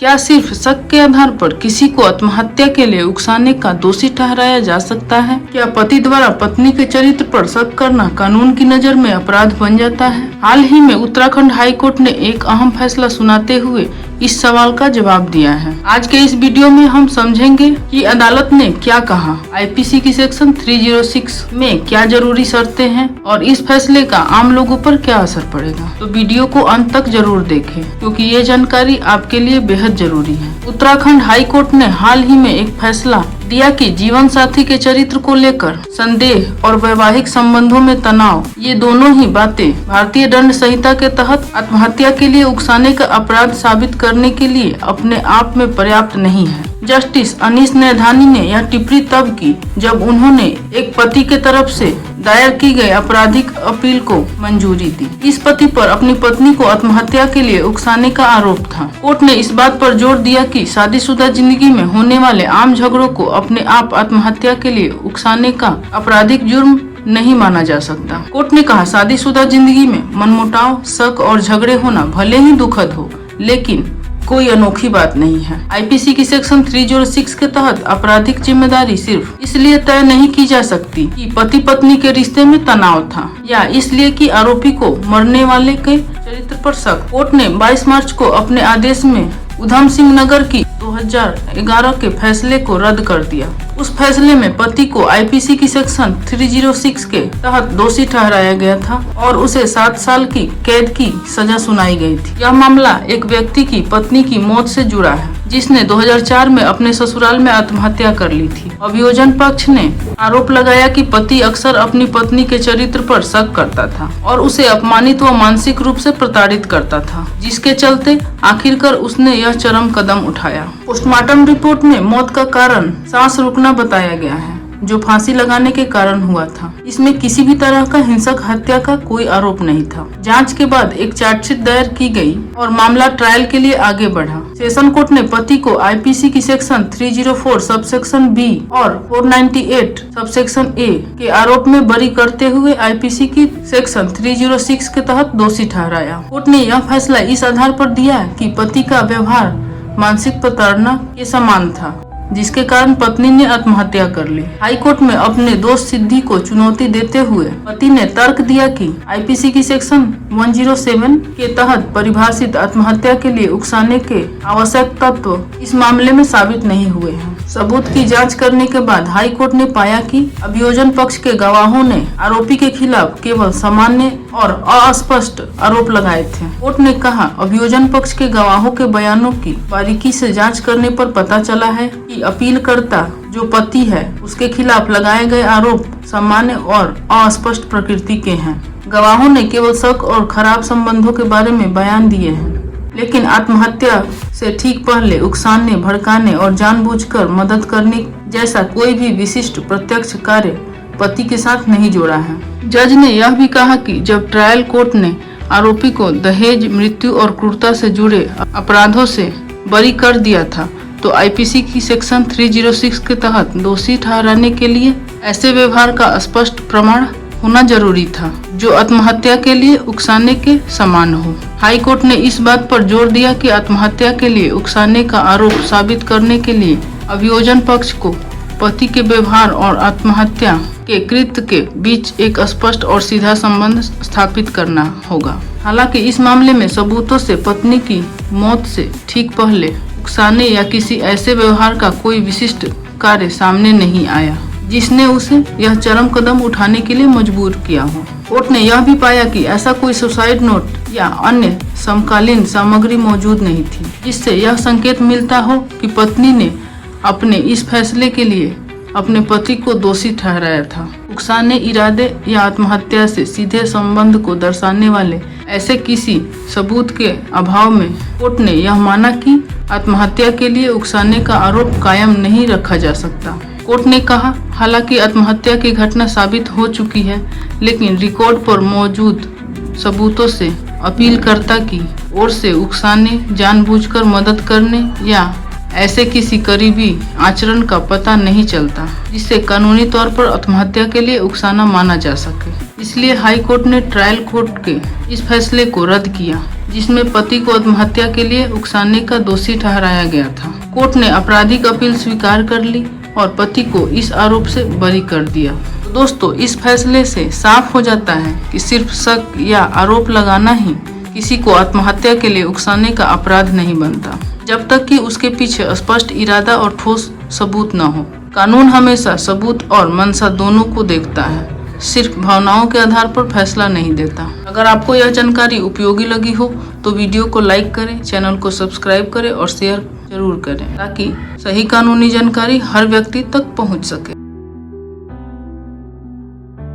क्या सिर्फ शक के आधार पर किसी को आत्महत्या के लिए उकसाने का दोषी ठहराया जा सकता है? क्या पति द्वारा पत्नी के चरित्र पर शक करना कानून की नजर में अपराध बन जाता है? हाल ही में उत्तराखंड हाई कोर्ट ने एक अहम फैसला सुनाते हुए इस सवाल का जवाब दिया है। आज के इस वीडियो में हम समझेंगे कि अदालत ने क्या कहा, आईपीसी की सेक्शन 306 में क्या जरूरी शर्तें हैं और इस फैसले का आम लोगों पर क्या असर पड़ेगा। तो वीडियो को अंत तक जरूर देखें क्योंकि ये जानकारी आपके लिए बेहद जरूरी है। उत्तराखंड हाई कोर्ट ने हाल ही में एक फैसला दिया कि जीवन साथी के चरित्र को लेकर संदेह और वैवाहिक संबंधों में तनाव, ये दोनों ही बातें भारतीय दंड संहिता के तहत आत्महत्या के लिए उकसाने का अपराध साबित करने के लिए अपने आप में पर्याप्त नहीं है। जस्टिस अनीस नैथानी ने यह टिप्पणी तब की जब उन्होंने एक पति के तरफ से दायर की गई आपराधिक अपील को मंजूरी दी। इस पति पर अपनी पत्नी को आत्महत्या के लिए उकसाने का आरोप था। कोर्ट ने इस बात पर जोर दिया कि शादीशुदा जिंदगी में होने वाले आम झगड़ों को अपने आप आत्महत्या के लिए उकसाने का आपराधिक जुर्म नहीं माना जा सकता। कोर्ट ने कहा, शादीशुदा जिंदगी में मनमुटाव, शक और झगड़े होना भले ही दुखद हो, लेकिन कोई अनोखी बात नहीं है। आईपीसी की सेक्शन 306 के तहत आपराधिक जिम्मेदारी सिर्फ इसलिए तय नहीं की जा सकती कि पति पत्नी के रिश्ते में तनाव था या इसलिए कि आरोपी को मरने वाले के चरित्र पर शक। कोर्ट ने 22 मार्च को अपने आदेश में उधम सिंह नगर की 2011 के फैसले को रद्द कर दिया। उस फैसले में पति को आईपीसी की सेक्शन 306 के तहत दोषी ठहराया गया था और उसे 7 साल की कैद की सजा सुनाई गई थी। यह मामला एक व्यक्ति की पत्नी की मौत से जुड़ा है जिसने 2004 में अपने ससुराल में आत्महत्या कर ली थी। अभियोजन पक्ष ने आरोप लगाया कि पति अक्सर अपनी पत्नी के चरित्र पर शक करता था और उसे अपमानित व मानसिक रूप से प्रताड़ित करता था, जिसके चलते आखिरकार उसने यह चरम कदम उठाया। पोस्टमार्टम रिपोर्ट में मौत का कारण सांस रुकना बताया गया है, जो फांसी लगाने के कारण हुआ था। इसमें किसी भी तरह का हिंसक हत्या का कोई आरोप नहीं था। जांच के बाद एक चार्जशीट दायर की गई और मामला ट्रायल के लिए आगे बढ़ा। सेशन कोर्ट ने पति को आईपीसी की सेक्शन 304 सबसेक्शन बी और 498 सबसेक्शन ए के आरोप में बरी करते हुए आईपीसी की सेक्शन 306 के तहत दोषी ठहराया। कोर्ट ने यह फैसला इस आधार पर दिया कि पति का व्यवहार मानसिक प्रताड़ना के समान था, जिसके कारण पत्नी ने आत्महत्या कर ली। हाई कोर्ट में अपने दोष सिद्धि को चुनौती देते हुए पति ने तर्क दिया कि आईपीसी की सेक्शन 107 के तहत परिभाषित आत्महत्या के लिए उकसाने के आवश्यक तत्व इस मामले में साबित नहीं हुए हैं। सबूत की जांच करने के बाद हाई कोर्ट ने पाया कि अभियोजन पक्ष के गवाहों ने आरोपी के खिलाफ केवल सामान्य और अस्पष्ट आरोप लगाए थे। कोर्ट ने कहा, अभियोजन पक्ष के गवाहों के बयानों की बारीकी से जांच करने पर पता चला है कि अपीलकर्ता जो पति है उसके खिलाफ लगाए गए आरोप सामान्य और अस्पष्ट प्रकृति के हैं। गवाहों ने केवल शक और खराब संबंधों के बारे में बयान दिए हैं, लेकिन आत्महत्या से ठीक पहले उकसाने, भड़काने और जानबूझकर मदद करने जैसा कोई भी विशिष्ट प्रत्यक्ष कार्य पति के साथ नहीं जोड़ा है। जज ने यह भी कहा कि जब ट्रायल कोर्ट ने आरोपी को दहेज, मृत्यु और क्रूरता से जुड़े अपराधों से बरी कर दिया था, तो आईपीसी की सेक्शन 306 के तहत दोषी ठहराने के लिए ऐसे व्यवहार का स्पष्ट प्रमाण होना जरूरी था जो आत्महत्या के लिए उकसाने के समान हो। हाई कोर्ट ने इस बात पर जोर दिया कि आत्महत्या के लिए उकसाने का आरोप साबित करने के लिए अभियोजन पक्ष को पति के व्यवहार और आत्महत्या के कृत्य के बीच एक स्पष्ट और सीधा संबंध स्थापित करना होगा। हालांकि इस मामले में सबूतों से पत्नी की मौत से ठीक पहले उकसाने या किसी ऐसे व्यवहार का कोई विशिष्ट कार्य सामने नहीं आया जिसने उसे यह चरम कदम उठाने के लिए मजबूर किया हो। कोर्ट ने यह भी पाया कि ऐसा कोई सुसाइड नोट या अन्य समकालीन सामग्री मौजूद नहीं थी जिससे यह संकेत मिलता हो कि पत्नी ने अपने इस फैसले के लिए अपने पति को दोषी ठहराया था। उकसाने, इरादे या आत्महत्या से सीधे संबंध को दर्शाने वाले ऐसे किसी सबूत के अभाव में कोर्ट ने यह माना कि आत्महत्या के लिए उकसाने का आरोप कायम नहीं रखा जा सकता। कोर्ट ने कहा, हालांकि आत्महत्या की घटना साबित हो चुकी है, लेकिन रिकॉर्ड पर मौजूद सबूतों से अपीलकर्ता की ओर से उकसाने, जानबूझकर मदद करने या ऐसे किसी करीबी आचरण का पता नहीं चलता जिससे कानूनी तौर पर आत्महत्या के लिए उकसाना माना जा सके। इसलिए हाई कोर्ट ने ट्रायल कोर्ट के इस फैसले को रद्द किया, जिसमें पति को आत्महत्या के लिए उकसाने का दोषी ठहराया गया था। कोर्ट ने आपराधिक अपील स्वीकार कर ली और पति को इस आरोप से बरी कर दिया। तो दोस्तों, इस फैसले से साफ हो जाता है कि सिर्फ शक या आरोप लगाना ही किसी को आत्महत्या के लिए उकसाने का अपराध नहीं बनता, जब तक कि उसके पीछे स्पष्ट इरादा और ठोस सबूत न हो। कानून हमेशा सबूत और मंशा दोनों को देखता है, सिर्फ भावनाओं के आधार पर फैसला नहीं देता। अगर आपको यह जानकारी उपयोगी लगी हो तो वीडियो को लाइक करें, चैनल को सब्सक्राइब करें और शेयर जरूर करें, ताकि सही कानूनी जानकारी हर व्यक्ति तक पहुंच सके।